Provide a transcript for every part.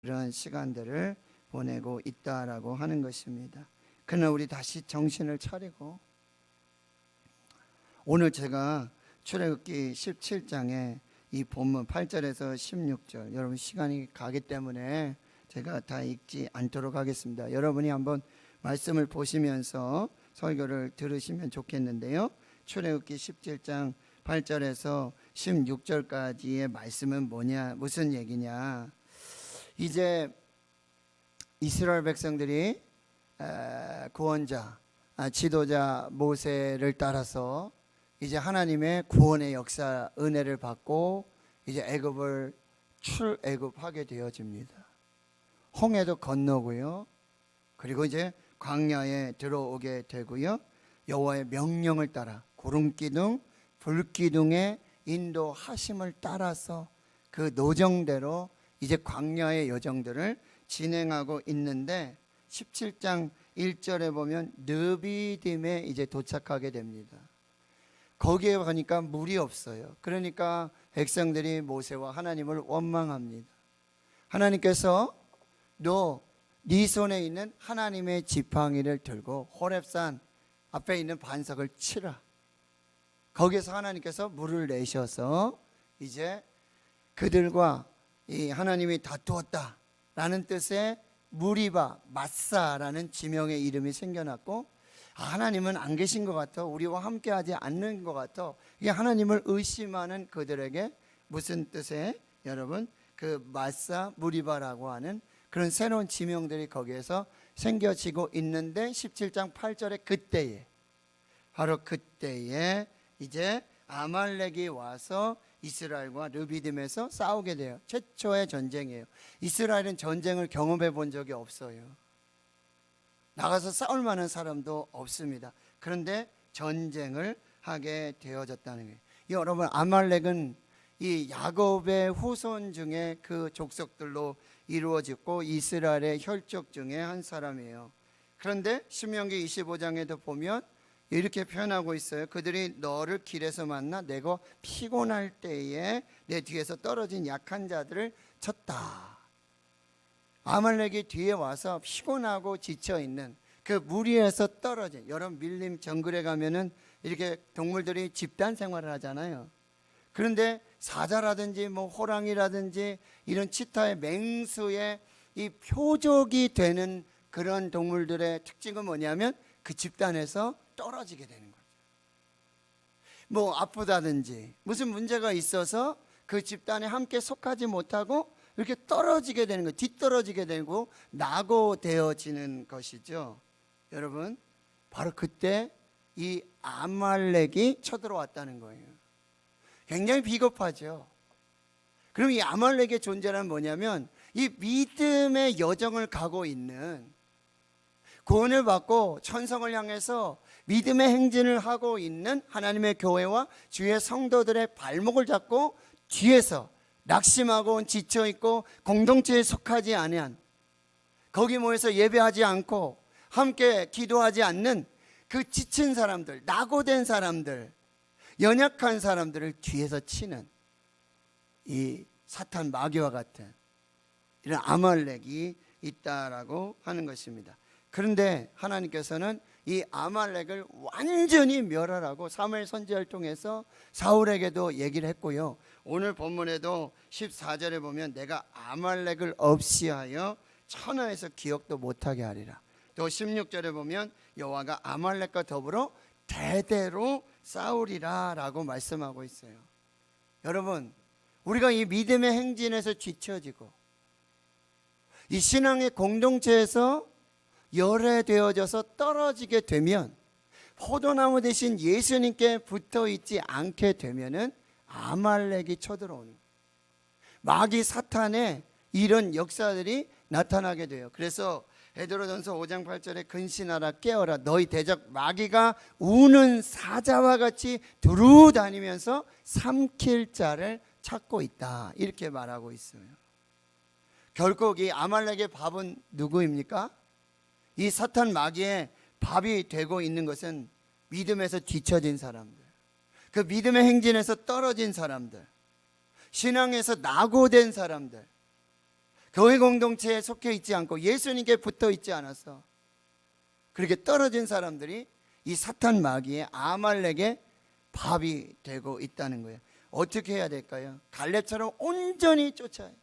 그런 시간들을 보내고 있다라고 하는 것입니다. 그러나 우리 다시 정신을 차리고 오늘 제가 출애굽기 17장에 이 본문 8절에서 16절 여러분 시간이 가기 때문에 제가 다 읽지 않도록 하겠습니다. 여러분이 한번 말씀을 보시면서 설교를 들으시면 좋겠는데요. 출애굽기 17장 8절에서 16절까지의 말씀은 뭐냐, 무슨 얘기냐. 이제 이스라엘 백성들이 구원자, 지도자 모세를 따라서 이제 하나님의 구원의 역사, 은혜를 받고 이제 애굽을 출애굽하게 되어집니다. 홍해도 건너고요. 그리고 이제 광야에 들어오게 되고요. 여호와의 명령을 따라 구름기둥, 불기둥의 인도하심을 따라서 그 노정대로 이제 광야의 여정들을 진행하고 있는데 17장 1절에 보면 르비딤에 이제 도착하게 됩니다. 거기에 가니까 물이 없어요. 그러니까 백성들이 모세와 하나님을 원망합니다. 하나님께서 너 네 손에 있는 하나님의 지팡이를 들고 호렙산 앞에 있는 반석을 치라. 거기에서 하나님께서 물을 내셔서 이제 그들과 이 하나님이 다투었다라는 뜻의 무리바 마사라는 지명의 이름이 생겨났고, 하나님은 안 계신 것 같아, 우리와 함께하지 않는 것 같아, 이게 하나님을 의심하는 그들에게 무슨 뜻의 여러분 그 마사 무리바라고 하는 그런 새로운 지명들이 거기에서 생겨지고 있는데 17장 8절에 그때에, 바로 그때에 이제 아말렉이 와서 이스라엘과 르비딤에서 싸우게 돼요. 최초의 전쟁이에요. 이스라엘은 전쟁을 경험해 본 적이 없어요. 나가서 싸울 만한 사람도 없습니다. 그런데 전쟁을 하게 되어졌다는 거예요. 여러분, 아말렉은 이 야곱의 후손 중에 그 족속들로 이루어졌고 이스라엘의 혈족 중에 한 사람이에요. 그런데 신명기 25장에도 보면 이렇게 표현하고 있어요. 그들이 너를 길에서 만나 내가 피곤할 때에 내 뒤에서 떨어진 약한 자들을 쳤다. 아말렉이 뒤에 와서 피곤하고 지쳐있는 그 무리에서 떨어진, 여러분 밀림 정글에 가면은 이렇게 동물들이 집단 생활을 하잖아요. 그런데 사자라든지 뭐 호랑이라든지 이런 치타의 맹수의 이 표적이 되는 그런 동물들의 특징은 뭐냐면 그 집단에서 떨어지게 되는 거죠. 뭐 아프다든지 무슨 문제가 있어서 그 집단에 함께 속하지 못하고 이렇게 떨어지게 되는 거예요. 뒤떨어지게 되고 낙오되어지는 것이죠. 여러분, 바로 그때 이 아말렉이 쳐들어왔다는 거예요. 굉장히 비겁하죠. 그럼 이 아말렉의 존재란 뭐냐면 이 믿음의 여정을 가고 있는, 구원을 받고 천성을 향해서 믿음의 행진을 하고 있는 하나님의 교회와 주의 성도들의 발목을 잡고 뒤에서 낙심하고 지쳐있고 공동체에 속하지 아니한, 거기 모여서 예배하지 않고 함께 기도하지 않는 그 지친 사람들, 낙오된 사람들, 연약한 사람들을 뒤에서 치는 이 사탄 마귀와 같은 이런 아말렉이 있다라고 하는 것입니다. 그런데 하나님께서는 이 아말렉을 완전히 멸하라고 사무엘 선지자를 통해서 사울에게도 얘기를 했고요. 오늘 본문에도 14절에 보면 내가 아말렉을 없이하여 천하에서 기억도 못하게 하리라. 또 16절에 보면 여호와가 아말렉과 더불어 대대로 싸우리라 라고 말씀하고 있어요. 여러분, 우리가 이 믿음의 행진에서 뒤처지고 이 신앙의 공동체에서 열애되어져서 떨어지게 되면, 포도나무 대신 예수님께 붙어있지 않게 되면은 아말렉이 쳐들어오는 거예요. 마귀 사탄의 이런 역사들이 나타나게 돼요. 그래서 베드로전서 5장 8절에 근신하라 깨어라, 너희 대적 마귀가 우는 사자와 같이 두루 다니면서 삼킬 자를 찾고 있다, 이렇게 말하고 있어요. 결국 이 아말렉의 밥은 누구입니까? 이 사탄 마귀의 밥이 되고 있는 것은 믿음에서 뒤처진 사람들, 그 믿음의 행진에서 떨어진 사람들, 신앙에서 낙오된 사람들, 교회 공동체에 속해 있지 않고 예수님께 붙어 있지 않아서 그렇게 떨어진 사람들이 이 사탄 마귀의 아말렉의 밥이 되고 있다는 거예요. 어떻게 해야 될까요? 갈렙처럼 온전히 쫓아요.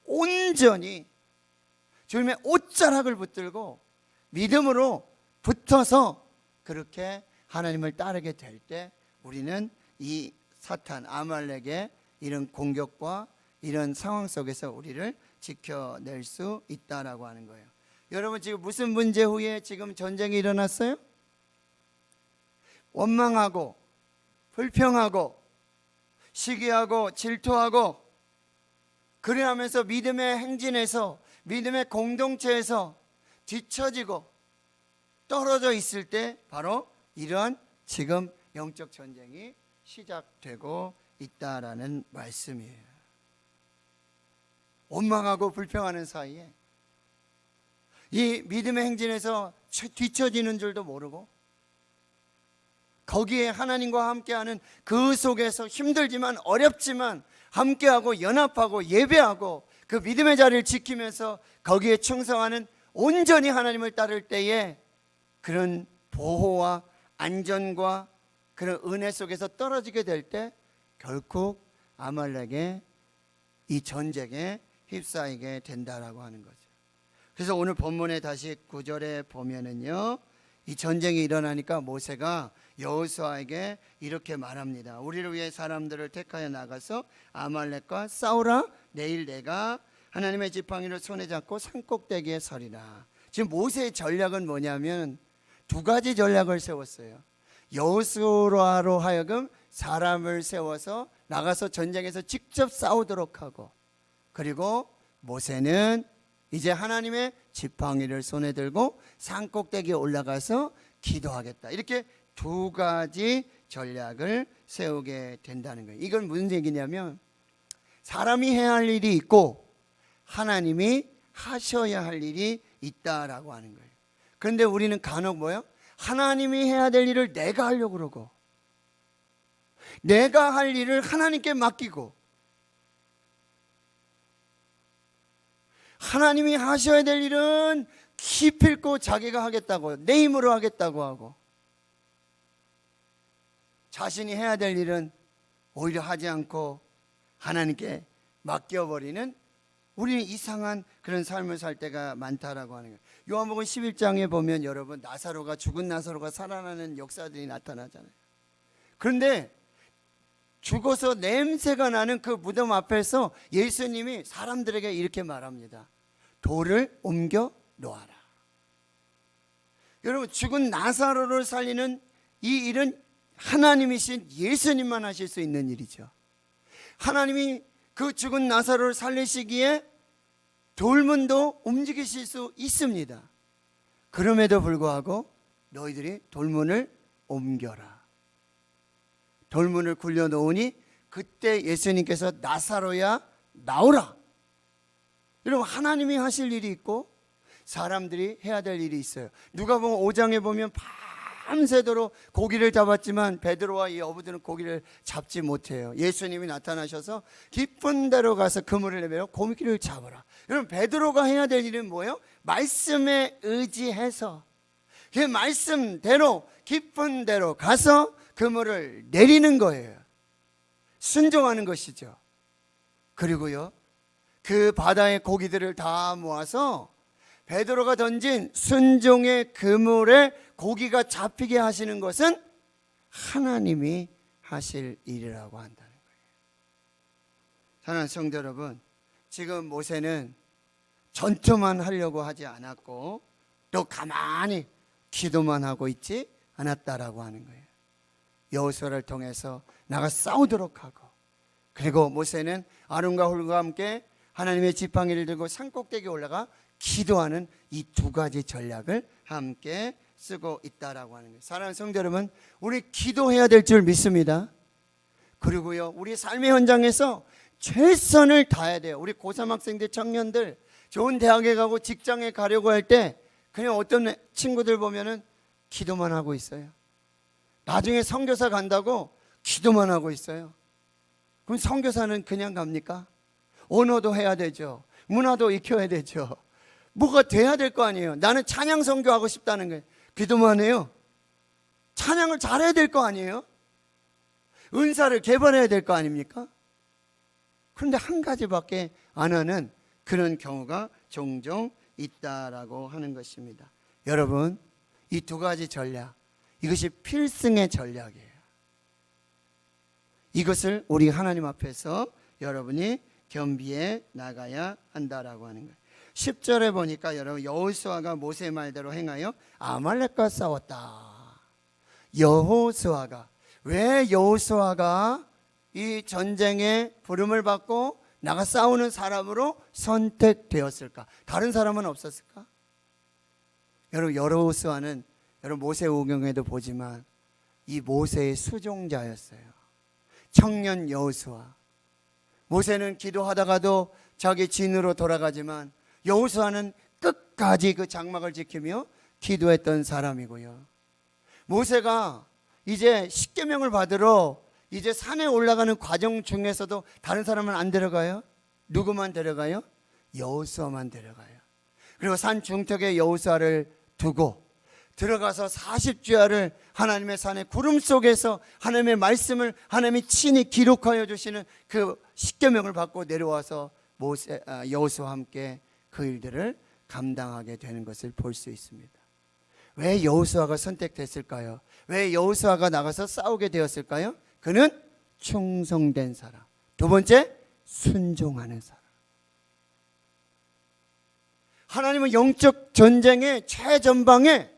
온전히 주님의 옷자락을 붙들고 믿음으로 붙어서 그렇게 하나님을 따르게 될 때 우리는 이 사탄 아말렉의 이런 공격과 이런 상황 속에서 우리를 지켜낼 수 있다라고 하는 거예요. 여러분, 지금 무슨 문제 후에 지금 전쟁이 일어났어요? 원망하고 불평하고 시기하고 질투하고 그래하면서 믿음의 행진에서 믿음의 공동체에서 뒤처지고 떨어져 있을 때 바로 이러한 지금 영적 전쟁이 시작되고 있다라는 말씀이에요. 원망하고 불평하는 사이에 이 믿음의 행진에서 뒤처지는 줄도 모르고 거기에 하나님과 함께하는 그 속에서 힘들지만 어렵지만 함께하고 연합하고 예배하고 그 믿음의 자리를 지키면서 거기에 충성하는 온전히 하나님을 따를 때에 그런 보호와 안전과 그런 은혜 속에서 떨어지게 될 때 결국 아말렉의 이 전쟁에 휩싸이게 된다라고 하는 거죠. 그래서 오늘 본문에 다시 9절에 보면은요, 이 전쟁이 일어나니까 모세가 여호수아에게 이렇게 말합니다. 우리를 위해 사람들을 택하여 나가서 아말렉과 싸우라. 내일 내가 하나님의 지팡이를 손에 잡고 산꼭대기에 서리라. 지금 모세의 전략은 뭐냐면 두 가지 전략을 세웠어요. 여호수아로 하여금 사람을 세워서 나가서 전쟁에서 직접 싸우도록 하고, 그리고 모세는 이제 하나님의 지팡이를 손에 들고 산꼭대기에 올라가서 기도하겠다. 이렇게 두 가지 전략을 세우게 된다는 거예요. 이건 무슨 얘기냐면 사람이 해야 할 일이 있고 하나님이 하셔야 할 일이 있다라고 하는 거예요. 그런데 우리는 간혹 뭐예요? 하나님이 해야 될 일을 내가 하려고 그러고 내가 할 일을 하나님께 맡기고 하나님이 하셔야 될 일은 기필코 자기가 하겠다고, 내 힘으로 하겠다고 하고, 자신이 해야 될 일은 오히려 하지 않고 하나님께 맡겨버리는, 우리는 이상한 그런 삶을 살 때가 많다라고 하는 거예요. 요한복음 11장에 보면 여러분, 나사로가, 죽은 나사로가 살아나는 역사들이 나타나잖아요. 그런데 죽어서 냄새가 나는 그 무덤 앞에서 예수님이 사람들에게 이렇게 말합니다. 돌을 옮겨 놓아라. 여러분, 죽은 나사로를 살리는 이 일은 하나님이신 예수님만 하실 수 있는 일이죠. 하나님이 그 죽은 나사로를 살리시기에 돌문도 움직이실 수 있습니다. 그럼에도 불구하고 너희들이 돌문을 옮겨라. 돌문을 굴려놓으니 그때 예수님께서 나사로야 나오라. 여러분, 하나님이 하실 일이 있고 사람들이 해야 될 일이 있어요. 누가복음 5장에 보면 밤새도록 고기를 잡았지만 베드로와 이 어부들은 고기를 잡지 못해요. 예수님이 나타나셔서 깊은 데로 가서 그물을 내밀어 고기를 잡아라. 여러분, 베드로가 해야 될 일은 뭐예요? 말씀에 의지해서 그 말씀대로 깊은 데로 가서 그물을 내리는 거예요. 순종하는 것이죠. 그리고요, 그 바다의 고기들을 다 모아서 베드로가 던진 순종의 그물에 고기가 잡히게 하시는 것은 하나님이 하실 일이라고 한다는 거예요. 사랑하는 성도 여러분, 지금 모세는 전투만 하려고 하지 않았고 또 가만히 기도만 하고 있지 않았다라고 하는 거예요. 여호수아를 통해서 나가 싸우도록 하고, 그리고 모세는 아론과 홀과 함께 하나님의 지팡이를 들고 산꼭대기에 올라가 기도하는 이 두 가지 전략을 함께 쓰고 있다라고 하는 거예요. 사랑하는 성도 여러분, 우리 기도해야 될 줄 믿습니다. 그리고요, 우리 삶의 현장에서 최선을 다해야 돼요. 우리 고3 학생들, 청년들 좋은 대학에 가고 직장에 가려고 할 때 그냥 어떤 친구들 보면은 기도만 하고 있어요. 나중에 선교사 간다고 기도만 하고 있어요. 그럼 선교사는 그냥 갑니까? 언어도 해야 되죠. 문화도 익혀야 되죠. 뭐가 돼야 될 거 아니에요. 나는 찬양 선교하고 싶다는 거예요. 기도만 해요. 찬양을 잘해야 될 거 아니에요. 은사를 개발해야 될 거 아닙니까? 그런데 한 가지밖에 안 하는 그런 경우가 종종 있다라고 하는 것입니다. 여러분, 이 두 가지 전략, 이것이 필승의 전략이에요. 이것을 우리 하나님 앞에서 여러분이 겸비해 나가야 한다라고 하는 거예요. 10절에 보니까 여러분, 여호수아가 모세의 말대로 행하여 아말렉과 싸웠다. 여호수아가, 왜 여호수아가 이 전쟁에 부름을 받고 나가 싸우는 사람으로 선택되었을까? 다른 사람은 없었을까? 여러분, 여호수아는 여러분 모세오경에도 보지만 이 모세의 수종자였어요. 청년 여호수아. 모세는 기도하다가도 자기 진으로 돌아가지만 여호수아는 끝까지 그 장막을 지키며 기도했던 사람이고요. 모세가 이제 십계명을 받으러 이제 산에 올라가는 과정 중에서도 다른 사람은 안 데려가요. 누구만 데려가요? 여호수아만 데려가요. 그리고 산 중턱에 여호수아를 두고 들어가서 40주야를 하나님의 산의 구름 속에서 하나님의 말씀을 하나님이 친히 기록하여 주시는 그 십계명을 받고 내려와서 여호수아와 함께 그 일들을 감당하게 되는 것을 볼 수 있습니다. 왜 여호수아가 선택됐을까요? 왜 여호수아가 나가서 싸우게 되었을까요? 그는 충성된 사람. 두 번째, 순종하는 사람. 하나님은 영적 전쟁의 최전방에,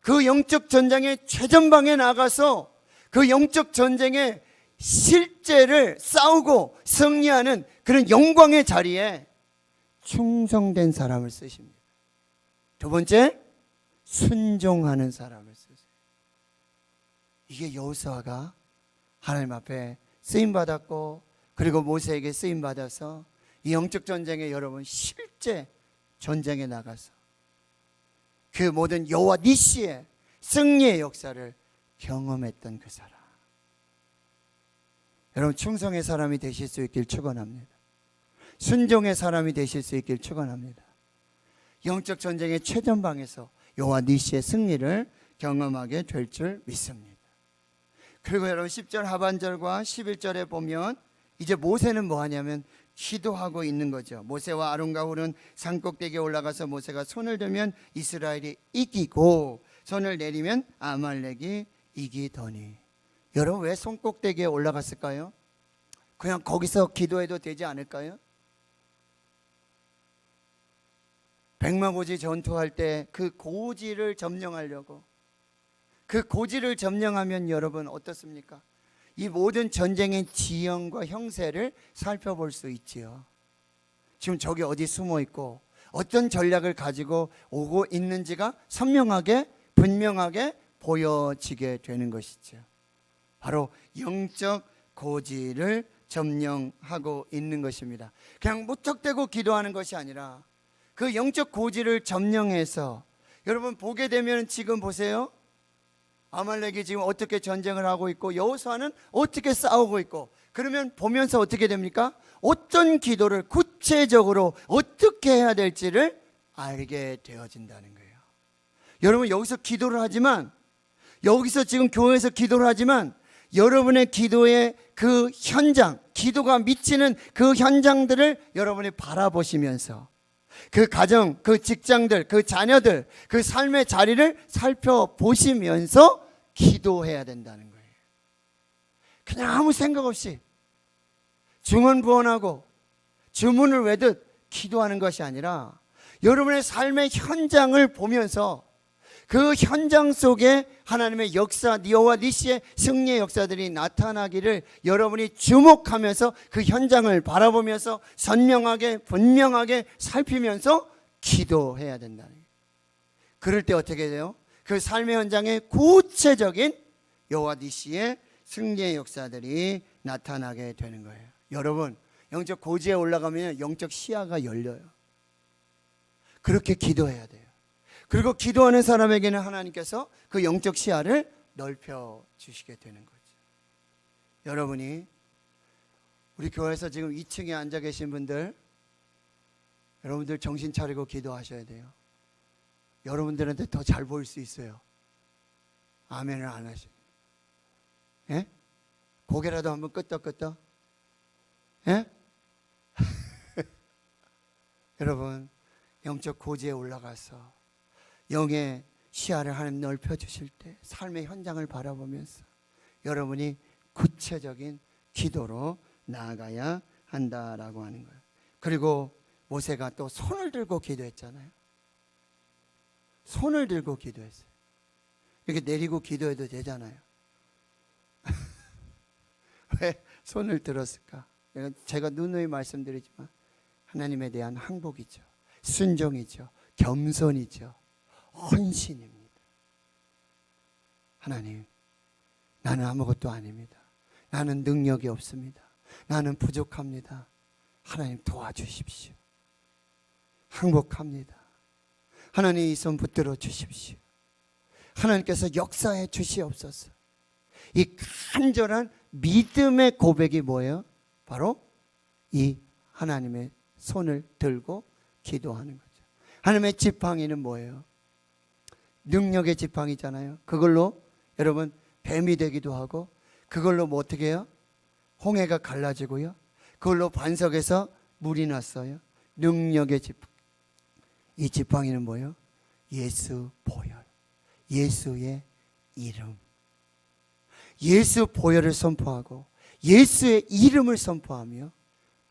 그 영적 전쟁의 최전방에 나가서 그 영적 전쟁의 실제를 싸우고 승리하는 그런 영광의 자리에 충성된 사람을 쓰십니다. 두 번째, 순종하는 사람을 쓰세요. 이게 여호수아가 하나님 앞에 쓰임받았고, 그리고 모세에게 쓰임받아서 이 영적 전쟁에 여러분 실제 전쟁에 나가서 그 모든 여호와 니시의 승리의 역사를 경험했던 그 사람. 여러분, 충성의 사람이 되실 수 있길 축원합니다. 순종의 사람이 되실 수 있길 축원합니다. 영적 전쟁의 최전방에서 여호와 니시의 승리를 경험하게 될 줄 믿습니다. 그리고 여러분 10절 하반절과 11절에 보면 이제 모세는 뭐 하냐면 기도하고 있는 거죠. 모세와 아론과 훌은 산꼭대기에 올라가서 모세가 손을 들면 이스라엘이 이기고 손을 내리면 아말렉이 이기더니. 여러분, 왜 손꼭대기에 올라갔을까요? 그냥 거기서 기도해도 되지 않을까요? 백마고지 전투할 때 그 고지를 점령하려고, 그 고지를 점령하면 여러분 어떻습니까? 이 모든 전쟁의 지형과 형세를 살펴볼 수 있지요. 지금 저기 어디 숨어 있고 어떤 전략을 가지고 오고 있는지가 선명하게 분명하게 보여지게 되는 것이죠. 바로 영적 고지를 점령하고 있는 것입니다. 그냥 무턱대고 기도하는 것이 아니라 그 영적 고지를 점령해서, 여러분 보게 되면 지금 보세요. 아말렉이 지금 어떻게 전쟁을 하고 있고 여호수아는 어떻게 싸우고 있고, 그러면 보면서 어떻게 됩니까? 어떤 기도를 구체적으로 어떻게 해야 될지를 알게 되어진다는 거예요. 여러분, 여기서 기도를 하지만, 여기서 지금 교회에서 기도를 하지만 여러분의 기도의 그 현장, 기도가 미치는 그 현장들을 여러분이 바라보시면서 그 가정, 그 직장들, 그 자녀들, 그 삶의 자리를 살펴보시면서 기도해야 된다는 거예요. 그냥 아무 생각 없이 중언부언하고 주문을 외듯 기도하는 것이 아니라 여러분의 삶의 현장을 보면서 그 현장 속에 하나님의 역사, 여호와 니시의 승리의 역사들이 나타나기를 여러분이 주목하면서 그 현장을 바라보면서 선명하게 분명하게 살피면서 기도해야 된다는 거예요. 그럴 때 어떻게 돼요? 그 삶의 현장에 구체적인 여호와 니시의 승리의 역사들이 나타나게 되는 거예요. 여러분, 영적 고지에 올라가면 영적 시야가 열려요. 그렇게 기도해야 돼요. 그리고 기도하는 사람에게는 하나님께서 그 영적 시야를 넓혀 주시게 되는 거죠. 여러분이 우리 교회에서 지금 2층에 앉아 계신 분들, 여러분들 정신 차리고 기도하셔야 돼요. 여러분들한테 더 잘 보일 수 있어요. 아멘을 안 하시면. 예? 고개라도 한번 끄덕끄덕. 예? 여러분, 영적 고지에 올라가서 영의 시야를 하나님 넓혀주실 때 삶의 현장을 바라보면서 여러분이 구체적인 기도로 나아가야 한다라고 하는 거예요. 그리고 모세가 또 손을 들고 기도했잖아요. 손을 들고 기도했어요. 이렇게 내리고 기도해도 되잖아요. 왜 손을 들었을까? 제가 누누이 말씀드리지만 하나님에 대한 항복이죠. 순종이죠. 겸손이죠. 헌신입니다. 하나님, 나는 아무것도 아닙니다. 나는 능력이 없습니다. 나는 부족합니다. 하나님 도와주십시오. 항복합니다. 하나님 이 손 붙들어 주십시오. 하나님께서 역사해 주시옵소서. 이 간절한 믿음의 고백이 뭐예요? 바로 이 하나님의 손을 들고 기도하는 거죠. 하나님의 지팡이는 뭐예요? 능력의 지팡이잖아요. 그걸로 여러분 뱀이 되기도 하고, 그걸로 뭐 어떻게 해요? 홍해가 갈라지고요. 그걸로 반석에서 물이 났어요. 능력의 지팡이. 이 지팡이는 뭐예요? 예수 보혈, 예수의 이름. 예수 보혈을 선포하고 예수의 이름을 선포하며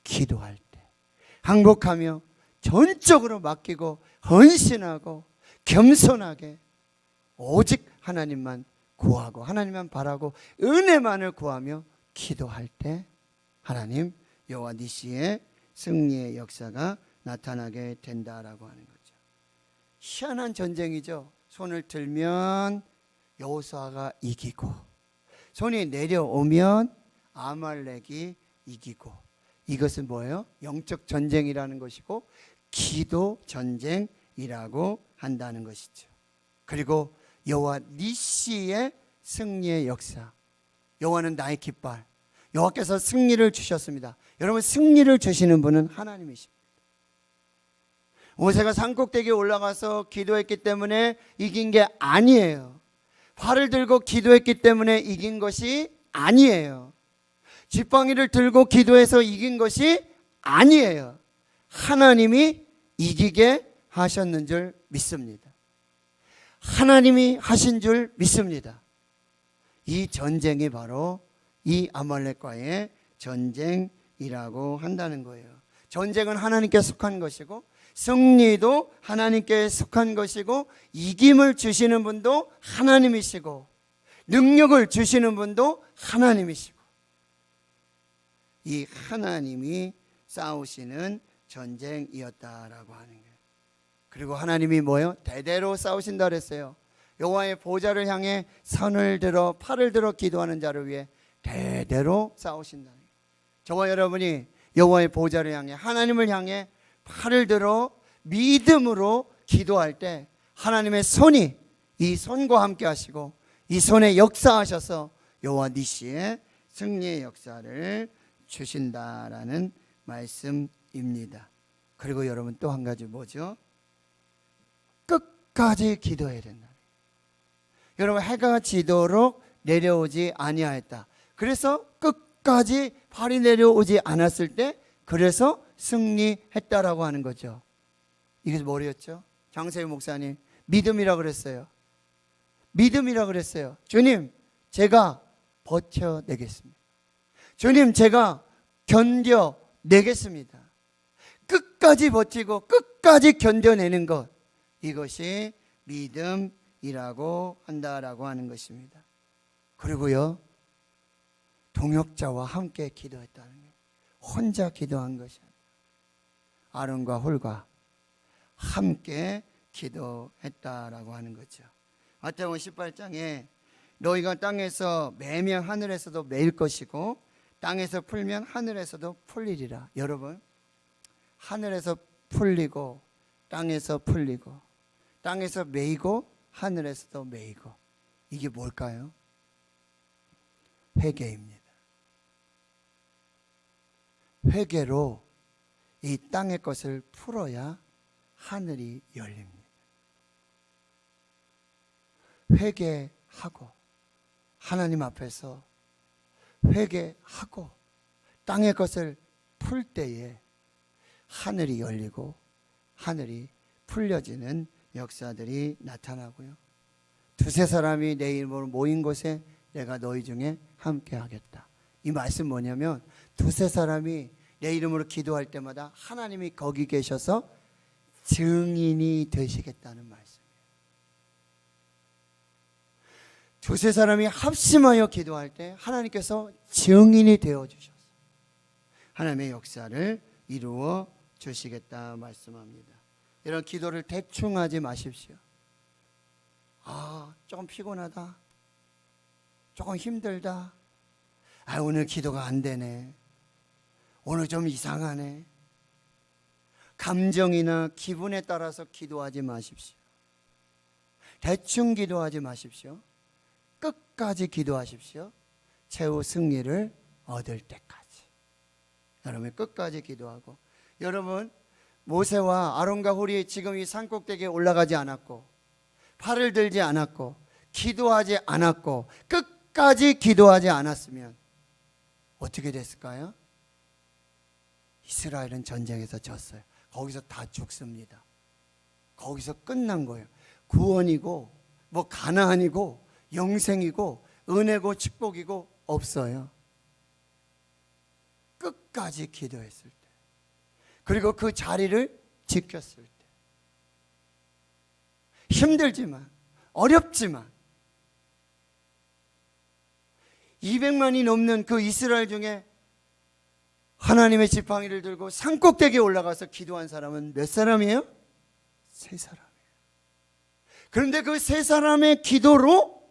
기도할 때 항복하며 전적으로 맡기고 헌신하고 겸손하게 오직 하나님만 구하고 하나님만 바라고 은혜만을 구하며 기도할 때 하나님 여호와 니시의 승리의 역사가 나타나게 된다라고 하는 거죠. 희한한 전쟁이죠. 손을 들면 여호수아가 이기고 손이 내려오면 아말렉이 이기고, 이것은 뭐예요? 영적 전쟁이라는 것이고 기도 전쟁이라고 한다는 것이죠. 그리고 여호와 니시의 승리의 역사. 여호와는 나의 깃발. 여호와께서 승리를 주셨습니다. 여러분, 승리를 주시는 분은 하나님이십니다. 모세가 산꼭대기에 올라가서 기도했기 때문에 이긴 게 아니에요. 활을 들고 기도했기 때문에 이긴 것이 아니에요. 지팡이를 들고 기도해서 이긴 것이 아니에요. 하나님이 이기게 하셨는 줄 믿습니다. 하나님이 하신 줄 믿습니다. 이 전쟁이 바로 이 아말렉과의 전쟁이라고 한다는 거예요. 전쟁은 하나님께 속한 것이고 승리도 하나님께 속한 것이고 이김을 주시는 분도 하나님이시고 능력을 주시는 분도 하나님이시고 이 하나님이 싸우시는 전쟁이었다라고 하는 거예요. 그리고 하나님이 뭐예요? 대대로 싸우신다 그랬어요. 여호와의 보좌를 향해 손을 들어 팔을 들어 기도하는 자를 위해 대대로 싸우신다는 거예요. 저와 여러분이 여호와의 보좌를 향해 하나님을 향해 팔을 들어 믿음으로 기도할 때 하나님의 손이 이 손과 함께 하시고 이 손에 역사하셔서 여호와 니시의 승리의 역사를 주신다라는 말씀입니다. 그리고 여러분 또 한 가지 뭐죠? 끝까지 기도해야 된다. 여러분, 해가 지도록 내려오지 아니하였다. 그래서 끝까지 발이 내려오지 않았을 때 그래서 승리했다라고 하는 거죠. 이게 뭐였죠? 장세희 목사님, 믿음이라고 그랬어요. 믿음이라고 그랬어요. 주님, 제가 버텨내겠습니다. 주님, 제가 견뎌내겠습니다. 끝까지 버티고 끝까지 견뎌내는 것, 이것이 믿음이라고 한다라고 하는 것입니다. 그리고요, 동역자와 함께 기도했다는 거예요. 혼자 기도한 것이 아니라 아론과 홀과 함께 기도했다라고 하는 거죠. 마태복음 18장에 너희가 땅에서 매면 하늘에서도 매일 것이고 땅에서 풀면 하늘에서도 풀리리라. 여러분, 하늘에서 풀리고 땅에서 풀리고 땅에서 매이고 하늘에서도 매이고, 이게 뭘까요? 회개입니다. 회개로 이 땅의 것을 풀어야 하늘이 열립니다. 회개하고 하나님 앞에서 회개하고 땅의 것을 풀 때에 하늘이 열리고 하늘이 풀려지는 역사들이 나타나고요. 두세 사람이 내 이름으로 모인 곳에 내가 너희 중에 함께 하겠다. 이 말씀 뭐냐면 두세 사람이 내 이름으로 기도할 때마다 하나님이 거기 계셔서 증인이 되시겠다는 말씀이에요. 두세 사람이 합심하여 기도할 때 하나님께서 증인이 되어주셔서 하나님의 역사를 이루어 주시겠다 말씀합니다. 이런 기도를 대충 하지 마십시오. 조금 피곤하다, 조금 힘들다, 오늘 기도가 안 되네, 오늘 좀 이상하네. 감정이나 기분에 따라서 기도하지 마십시오. 대충 기도하지 마십시오. 끝까지 기도하십시오. 최후 승리를 얻을 때까지. 여러분 끝까지 기도하고, 여러분 모세와 아론과 홀이 지금 이 산꼭대기에 올라가지 않았고 팔을 들지 않았고 기도하지 않았고 끝까지 기도하지 않았으면 어떻게 됐을까요? 이스라엘은 전쟁에서 졌어요. 거기서 다 죽습니다. 거기서 끝난 거예요. 구원이고 뭐 가나안이고 영생이고 은혜고 축복이고 없어요. 끝까지 기도했을 때, 그리고 그 자리를 지켰을 때, 힘들지만 어렵지만 200만이 넘는 그 이스라엘 중에 하나님의 지팡이를 들고 산꼭대기에 올라가서 기도한 사람은 몇 사람이에요? 3사람이에요. 그런데 그 3사람의 기도로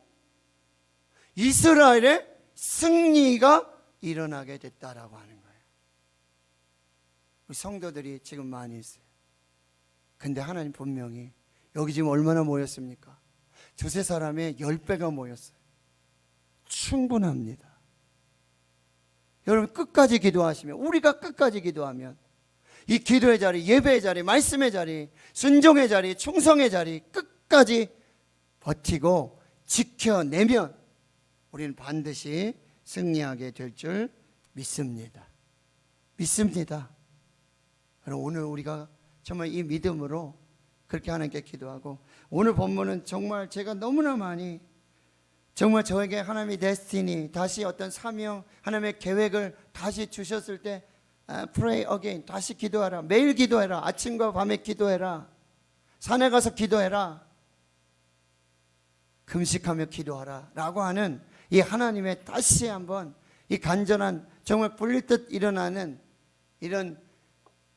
이스라엘의 승리가 일어나게 됐다라고 하는 거예요. 우리 성도들이 지금 많이 있어요. 근데 하나님 분명히 여기 지금 얼마나 모였습니까? 두세 사람의 10배가 모였어요. 충분합니다. 여러분 끝까지 기도하시면, 우리가 끝까지 기도하면 이 기도의 자리, 예배의 자리, 말씀의 자리, 순종의 자리, 충성의 자리 끝까지 버티고 지켜내면 우리는 반드시 승리하게 될 줄 믿습니다. 믿습니다. 오늘 우리가 정말 이 믿음으로 그렇게 하나님께 기도하고, 오늘 본문은 정말 제가 너무나 많이 정말 저에게 하나님의 데스티니, 다시 어떤 사명, 하나님의 계획을 다시 주셨을 때 pray again, 다시 기도하라, 매일 기도해라, 아침과 밤에 기도해라, 산에 가서 기도해라, 금식하며 기도하라 라고 하는 이 하나님의 다시 한번 이 간절한 정말 불릴 듯 일어나는 이런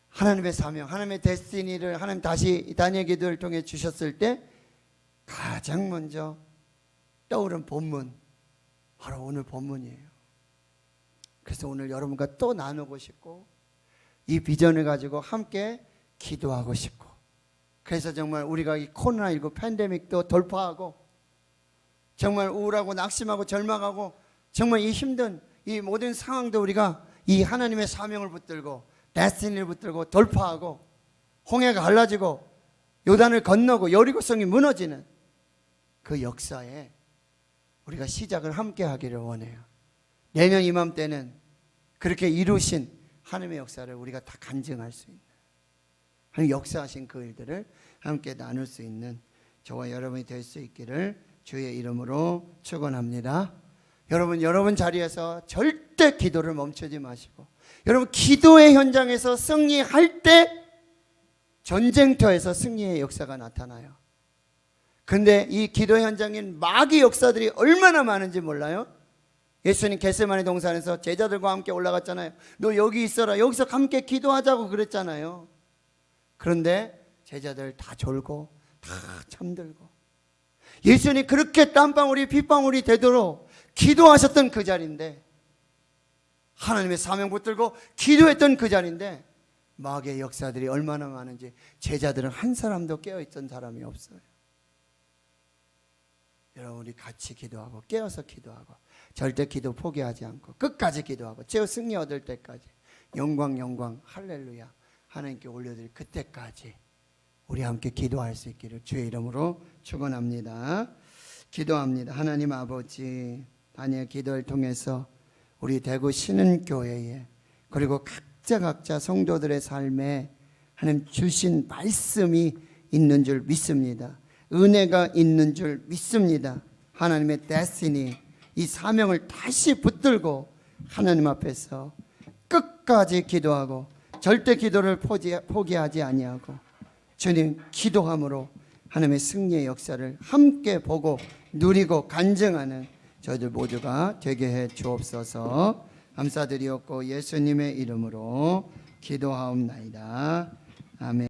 하나님의 사명, 하나님의 데스티니를 하나님 다시 다니엘 기도를 통해 주셨을 때 가장 먼저 떠오른 본문, 바로 오늘 본문이에요. 그래서 오늘 여러분과 또 나누고 싶고 이 비전을 가지고 함께 기도하고 싶고, 그래서 정말 우리가 이 코로나19 팬데믹도 돌파하고 정말 우울하고 낙심하고 절망하고 정말 이 힘든 이 모든 상황도 우리가 이 하나님의 사명을 붙들고 데스티니를 붙들고 돌파하고 홍해가 갈라지고 요단을 건너고 여리고성이 무너지는 그 역사에 우리가 시작을 함께 하기를 원해요. 내년 이맘때는 그렇게 이루신 하나님의 역사를 우리가 다 간증할 수 있는, 하나님 역사하신 그 일들을 함께 나눌 수 있는 저와 여러분이 될 수 있기를 주의 이름으로 축원합니다. 여러분 자리에서 절대 기도를 멈추지 마시고, 여러분 기도의 현장에서 승리할 때 전쟁터에서 승리의 역사가 나타나요. 근데 이 기도 현장인 마귀 역사들이 얼마나 많은지 몰라요? 예수님 겟세마네 동산에서 제자들과 함께 올라갔잖아요. 너 여기 있어라, 여기서 함께 기도하자고 그랬잖아요. 그런데 제자들 다 졸고 다 잠들고, 예수님 그렇게 땀방울이 핏방울이 되도록 기도하셨던 그 자리인데, 하나님의 사명 붙들고 기도했던 그 자리인데 마귀의 역사들이 얼마나 많은지 제자들은 한 사람도 깨어있던 사람이 없어요. 여러분 우리 같이 기도하고 깨어서 기도하고 절대 기도 포기하지 않고 끝까지 기도하고 최후 승리 얻을 때까지 영광 할렐루야 하나님께 올려드릴 그때까지 우리 함께 기도할 수 있기를 주의 이름으로 축원합니다. 기도합니다. 하나님 아버지, 다니엘 기도를 통해서 우리 대구 신은교회에 그리고 각자 성도들의 삶에 하나님 주신 말씀이 있는 줄 믿습니다. 은혜가 있는 줄 믿습니다. 하나님의 데스티니, 이 사명을 다시 붙들고 하나님 앞에서 끝까지 기도하고 절대 기도를 포기하지 아니하고 주님 기도함으로 하나님의 승리의 역사를 함께 보고 누리고 간증하는 저희들 모두가 되게 해 주옵소서. 감사드리옵고 예수님의 이름으로 기도하옵나이다. 아멘.